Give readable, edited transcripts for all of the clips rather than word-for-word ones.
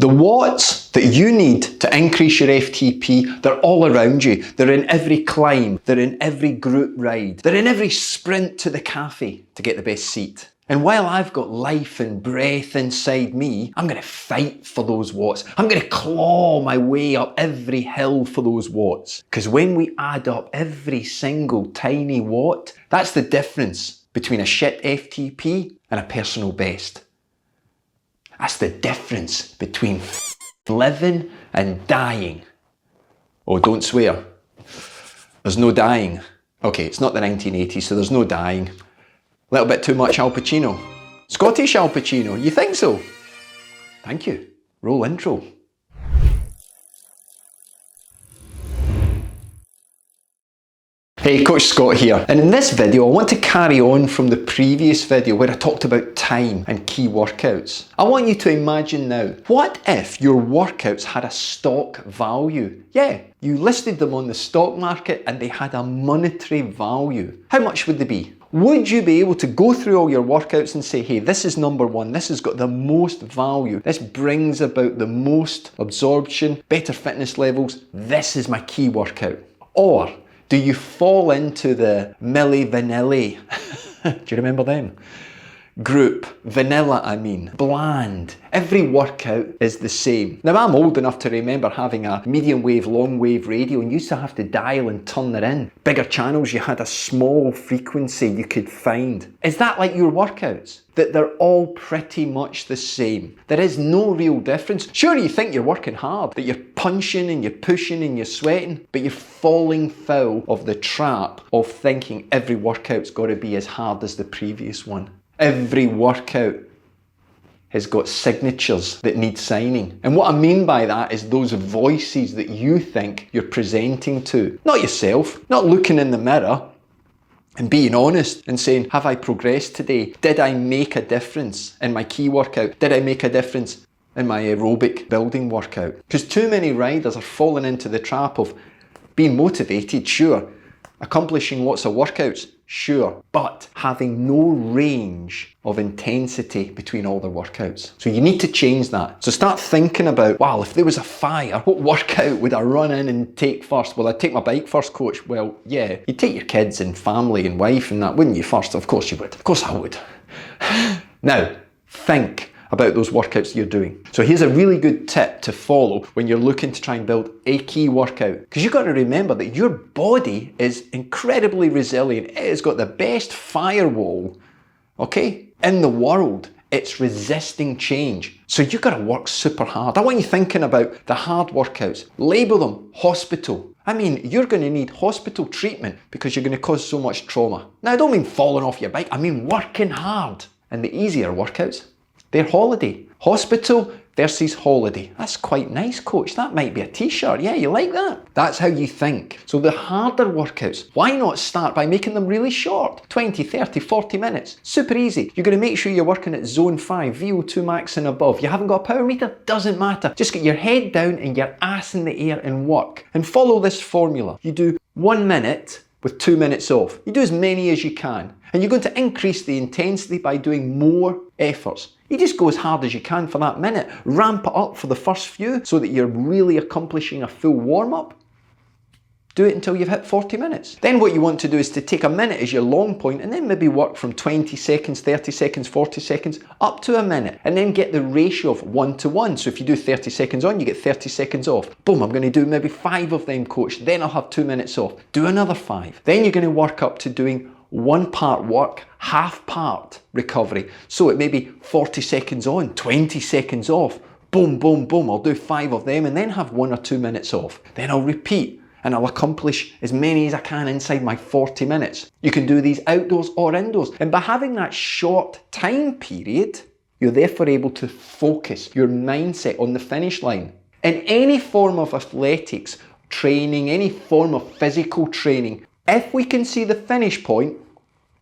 The watts that you need to increase your FTP, they're all around you. They're in every climb, they're in every group ride, they're in every sprint to the cafe to get the best seat. And while I've got life and breath inside me, I'm going to fight for those watts. I'm going to claw my way up every hill for those watts. Because when we add up every single tiny watt, that's the difference between a shit FTP and a personal best. That's the difference between living and dying. Oh, don't swear. There's no dying. Okay, it's not the 1980s, so there's no dying. A little bit too much Al Pacino. Scottish Al Pacino, you think so? Thank you. Roll intro. Hey, Coach Scott here, and in this video I want to carry on from the previous video where I talked about time and key workouts. I want you to imagine now, what if your workouts had a stock value? Yeah, you listed them on the stock market and they had a monetary value. How much would they be? Would you be able to go through all your workouts and say, hey, this is number one, this has got the most value, this brings about the most absorption, better fitness levels, this is my key workout? Or do you fall into the Milli Vanilli? Do you remember them? Group, vanilla I mean, bland. Every workout is the same. Now I'm old enough to remember having a medium wave, long wave radio and used to have to dial and turn it in. Bigger channels, you had a small frequency you could find. Is that like your workouts? That they're all pretty much the same. There is no real difference. Sure, you think you're working hard, that you're punching and you're pushing and you're sweating, but you're falling foul of the trap of thinking every workout's got to be as hard as the previous one. Every workout has got signatures that need signing. And what I mean by that is those voices that you think you're presenting to. Not yourself, not looking in the mirror and being honest and saying, have I progressed today? Did I make a difference in my key workout? Did I make a difference in my aerobic building workout? Because too many riders are falling into the trap of being motivated, sure, accomplishing lots of workouts, sure, but having no range of intensity between all their workouts. So you need to change that. So start thinking about, wow, if there was a fire, what workout would I run in and take first? Well, I'd take my bike first, Coach. Well, yeah, you'd take your kids and family and wife and that, wouldn't you, first? Of course you would. Of course I would. Now, think about those workouts you're doing. So here's a really good tip to follow when you're looking to try and build a key workout. Because you've got to remember that your body is incredibly resilient. It has got the best firewall, okay, in the world. It's resisting change. So you've got to work super hard. I want you thinking about the hard workouts. Label them hospital. I mean, you're going to need hospital treatment because you're going to cause so much trauma. Now, I don't mean falling off your bike. I mean working hard. And the easier workouts, they're holiday. Hospital versus holiday. That's quite nice, Coach. That might be a t-shirt. Yeah, you like that? That's how you think. So the harder workouts, why not start by making them really short? 20, 30, 40 minutes. Super easy. You're going to make sure you're working at zone 5, VO2 max and above. You haven't got a power meter? Doesn't matter. Just get your head down and your ass in the air and work. And follow this formula. You do 1 minute with 2 minutes off. You do as many as you can. And you're going to increase the intensity by doing more efforts. You just go as hard as you can for that minute. Ramp it up for the first few so that you're really accomplishing a full warm-up. Do it until you've hit 40 minutes. Then what you want to do is to take a minute as your long point and then maybe work from 20 seconds, 30 seconds, 40 seconds up to a minute and then get the ratio of 1 to 1. So if you do 30 seconds on, you get 30 seconds off. Boom, I'm going to do maybe 5 of them, Coach. Then I'll have 2 minutes off. Do another 5. Then you're going to work up to doing 1 part work, half part recovery. So it may be 40 seconds on, 20 seconds off. Boom, boom, boom. I'll do 5 of them and then have 1 or 2 minutes off. Then I'll repeat and I'll accomplish as many as I can inside my 40 minutes. You can do these outdoors or indoors. And by having that short time period, you're therefore able to focus your mindset on the finish line. In any form of athletics, training, any form of physical training, if we can see the finish point,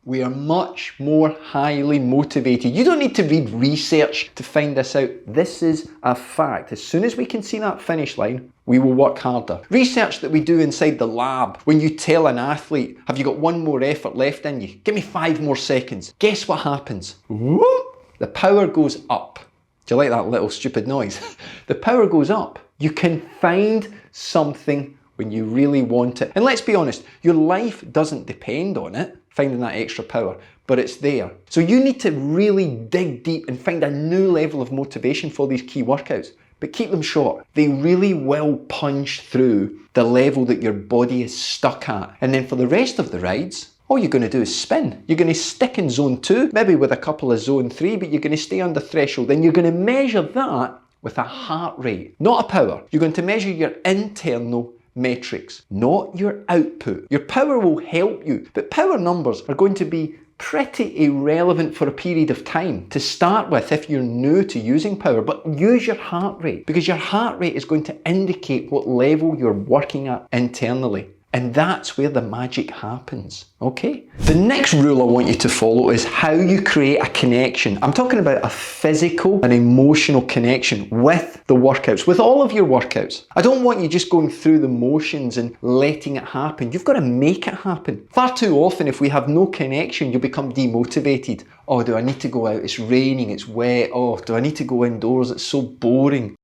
we are much more highly motivated. You don't need to read research to find this out. This is a fact. As soon as we can see that finish line, we will work harder. Research that we do inside the lab, when you tell an athlete, have you got 1 more effort left in you? Give me 5 more seconds. Guess what happens? Whoop! The power goes up. Do you like that little stupid noise? The power goes up. You can find something when you really want it. And let's be honest, your life doesn't depend on it, finding that extra power, but it's there. So you need to really dig deep and find a new level of motivation for these key workouts. But keep them short. They really will punch through the level that your body is stuck at. And then for the rest of the rides, all you're going to do is spin. You're going to stick in zone 2, maybe with a couple of zone 3, but you're going to stay under threshold. And you're going to measure that with a heart rate, not a power. You're going to measure your internal metrics, not your output. Your power will help you, but power numbers are going to be pretty irrelevant for a period of time to start with if you're new to using power. But use your heart rate, because your heart rate is going to indicate what level you're working at internally. And that's where the magic happens, okay? The next rule I want you to follow is how you create a connection. I'm talking about a physical and emotional connection with the workouts, with all of your workouts. I don't want you just going through the motions and letting it happen. You've got to make it happen. Far too often, if we have no connection, you become demotivated. Oh, do I need to go out? It's raining, it's wet. Oh, do I need to go indoors? It's so boring.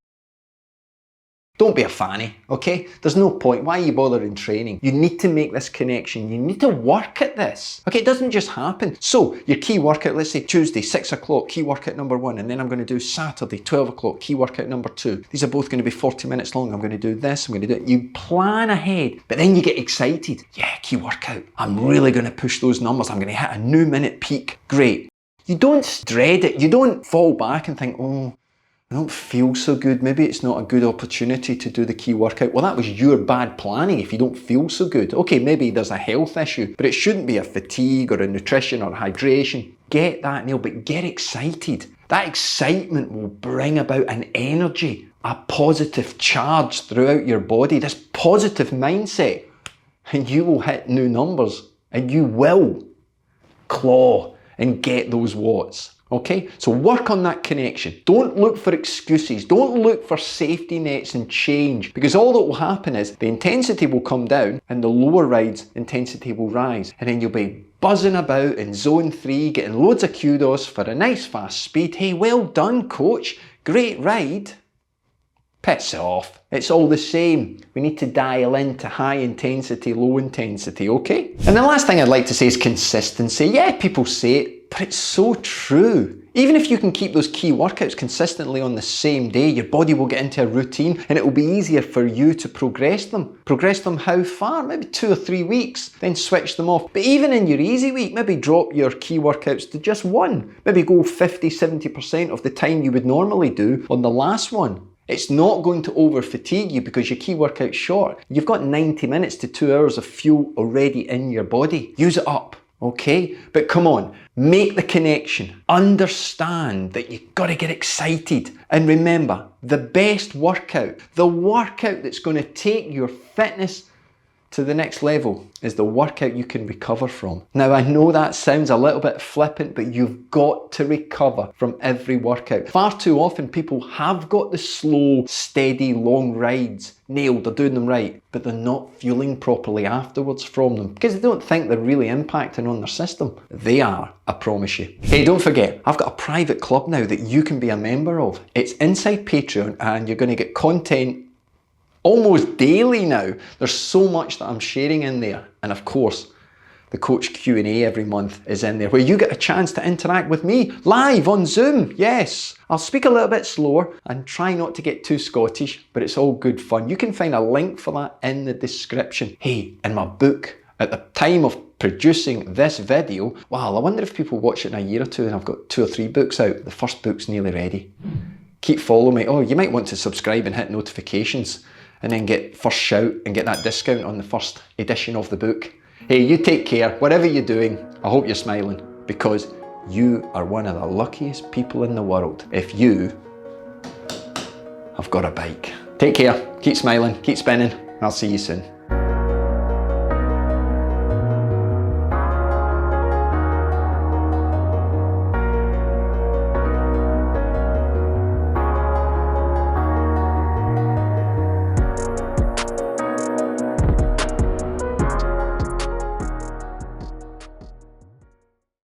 Don't be a fanny, okay? There's no point. Why are you bothering training? You need to make this connection. You need to work at this, okay? It doesn't just happen. So your key workout, let's say Tuesday, 6 o'clock, key workout number 1, and then I'm going to do Saturday, 12 o'clock, key workout number 2. These are both going to be 40 minutes long. I'm going to do this, I'm going to do it. You plan ahead, but then you get excited. Yeah, key workout. I'm really going to push those numbers. I'm going to hit a new minute peak. Great. You don't dread it. You don't fall back and think, oh, I don't feel so good. Maybe it's not a good opportunity to do the key workout. Well, that was your bad planning if you don't feel so good. Okay, maybe there's a health issue, but it shouldn't be a fatigue or a nutrition or hydration. Get that nailed, but get excited. That excitement will bring about an energy, a positive charge throughout your body, this positive mindset, and you will hit new numbers and you will claw and get those watts. Okay, so work on that connection. Don't look for excuses. Don't look for safety nets and change, because all that will happen is the intensity will come down and the lower rides intensity will rise, and then you'll be buzzing about in zone 3 getting loads of kudos for a nice fast speed. Hey, well done coach, great ride. Piss off. It's all the same. We need to dial into high intensity, low intensity, okay? And the last thing I'd like to say is consistency. Yeah, people say it, but it's so true. Even if you can keep those key workouts consistently on the same day, your body will get into a routine and it will be easier for you to progress them. Progress them how far? Maybe 2 or 3 weeks, then switch them off. But even in your easy week, maybe drop your key workouts to just 1. Maybe go 50-70% of the time you would normally do on the last one. It's not going to over fatigue you because your key workout's short. You've got 90 minutes to 2 hours of fuel already in your body. Use it up, okay? But come on, make the connection. Understand that you've got to get excited. And remember, the best workout, the workout that's going to take your fitness to the next level, is the workout you can recover from. Now, I know that sounds a little bit flippant, but you've got to recover from every workout. Far too often people have got the slow, steady, long rides nailed, they're doing them right, but they're not fueling properly afterwards from them because they don't think they're really impacting on their system. They are, I promise you. Hey, don't forget, I've got a private club now that you can be a member of. It's inside Patreon and you're going to get content almost daily now. There's so much that I'm sharing in there. And of course, the Coach Q&A every month is in there where you get a chance to interact with me live on Zoom. Yes, I'll speak a little bit slower and try not to get too Scottish, but it's all good fun. You can find a link for that in the description. Hey, in my book, at the time of producing this video, wow, I wonder if people watch it in a year or 2 and I've got 2 or 3 books out. The first book's nearly ready. Keep following me. Oh, you might want to subscribe and hit notifications and then get first shout and get that discount on the first edition of the book. Hey, you take care, whatever you're doing. I hope you're smiling because you are one of the luckiest people in the world if you have got a bike. Take care, keep smiling, keep spinning, and I'll see you soon.